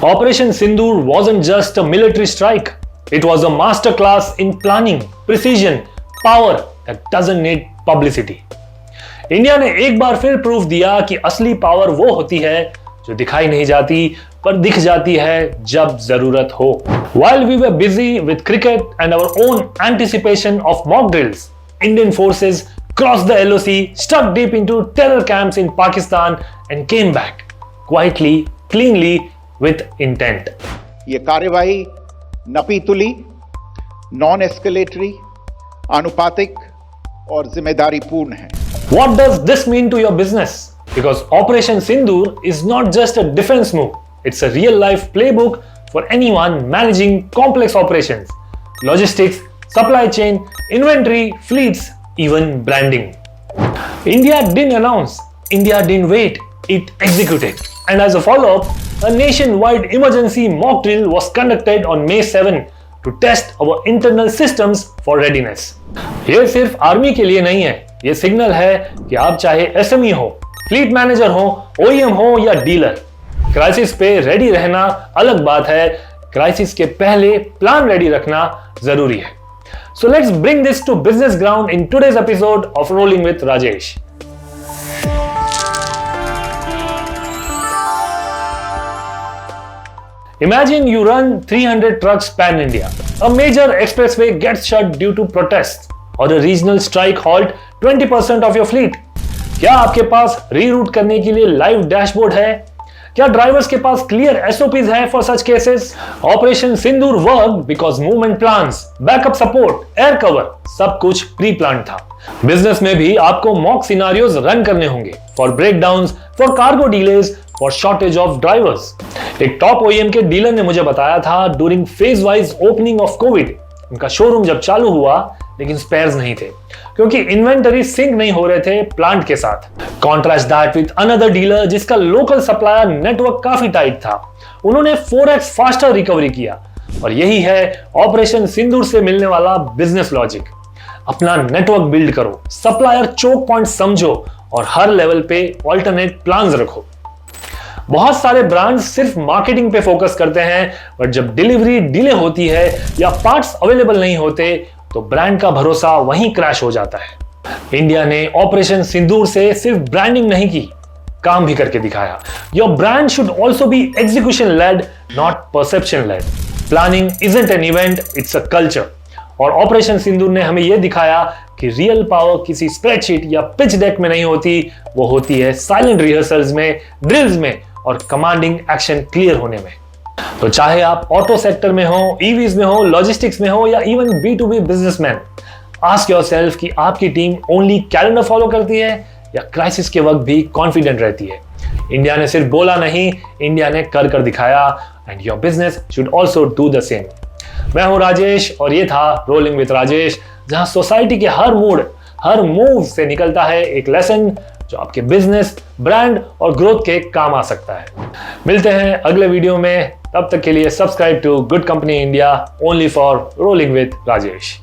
Operation Sindoor wasn't just a military strike. It was a masterclass in planning, precision, power that doesn't need publicity. India ने एक बार फिर proof दिया कि असली power वो होती है जो दिखाई नहीं जाती पर दिख जाती है जब जरूरत हो. While we were busy with cricket and our own anticipation of mock drills, Indian forces crossed the LOC, struck deep into terror camps in Pakistan and came back quietly, cleanly, with intent. ये कार्यवाही नपीतुली, non escalatory, आनुपातिक और जिम्मेदारी पूर्ण है. What does this mean to your business? Because Operation Sindoor is not just a defense move. It's a real life playbook for anyone managing complex operations, logistics, supply chain, inventory, fleets, even branding. India didn't announce, India didn't wait, it executed. And as a follow-up, a nationwide emergency mock drill was conducted on May 7 to test our internal systems for readiness. ये सिर्फ army के लिए नहीं है, ये signal है कि आप चाहे एसएमई हो, फ्लीट मैनेजर हो, ओईएम हो या डीलर, क्राइसिस पे रेडी रहना अलग बात है, क्राइसिस के पहले प्लान रेडी रखना जरूरी है. So let's bring this to business ground in today's episode of Rolling with Rajesh. Imagine you run 300 trucks pan-India. A major expressway gets shut due to protests or a regional strike halt 20% of your fleet. क्या आपके पास reroute करने के लिए live dashboard है? क्या drivers के पास clear SOPs है for such cases? Operation Sindoor work because movement plans, backup support, air cover सब कुछ प्री प्लान था. बिजनेस में भी आपको मॉक सिनारियोज रन करने होंगे for breakdowns, for cargo delays, for shortage of drivers. एक टॉप ओईएम के डीलर ने मुझे बताया था during phase wise opening of Covid, उनका शोरूम जब चालू हुआ लेकिन स्पेयर्स नहीं थे क्योंकि इन्वेंटरी सिंक नहीं हो रहे थे प्लांट के साथ. Contrast that with another dealer जिसका लोकल सप्लायर नेटवर्क काफी टाइट था. उन्होंने 4x फास्टर रिकवरी किया. और यही है ऑपरेशन सिंदूर से मिलने वाला बिजनेस लॉजिक. अपना नेटवर्क बिल्ड करो, सप्लायर चोक पॉइंट समझो और हर लेवल पे ऑल्टरनेट प्लान्स रखो. बहुत सारे ब्रांड्स सिर्फ मार्केटिंग पे फोकस करते हैं, बट जब डिलीवरी डिले होती है या पार्ट्स अवेलेबल नहीं होते तो ब्रांड का भरोसा वहीं क्रैश हो जाता है. इंडिया ने ऑपरेशन सिंदूर से सिर्फ ब्रांडिंग नहीं की, काम भी करके दिखाया. Your brand should also be execution led, not perception led. Planning isn't an event, it's a culture. और ऑपरेशन सिंदूर ने हमें यह दिखाया कि रियल पावर किसी स्प्रेडशीट या पिच डेक में नहीं होती, वो होती है साइलेंट रिहर्सल्स में, ड्रिल्स में और कमांडिंग एक्शन क्लियर होने में. तो चाहे आप ऑटो सेक्टर में हो, ईवीज में हो, लॉजिस्टिक्स में हो या even B2B businessman, ask yourself कि आपकी टीम ओनली कैलेंडर फॉलो करती है या क्राइसिस के वक्त भी कॉन्फिडेंट रहती है. इंडिया ने सिर्फ बोला नहीं, इंडिया ने कर दिखाया. And your business should also do the same. मैं हूं राजेश और ये था रोलिंग विद राजेश, जहां सोसाइटी के हर मूड, हर मूव से निकलता है एक लेसन जो आपके बिजनेस, ब्रांड और ग्रोथ के काम आ सकता है. मिलते हैं अगले वीडियो में. तब तक के लिए subscribe to good company India only for rolling with Rajesh.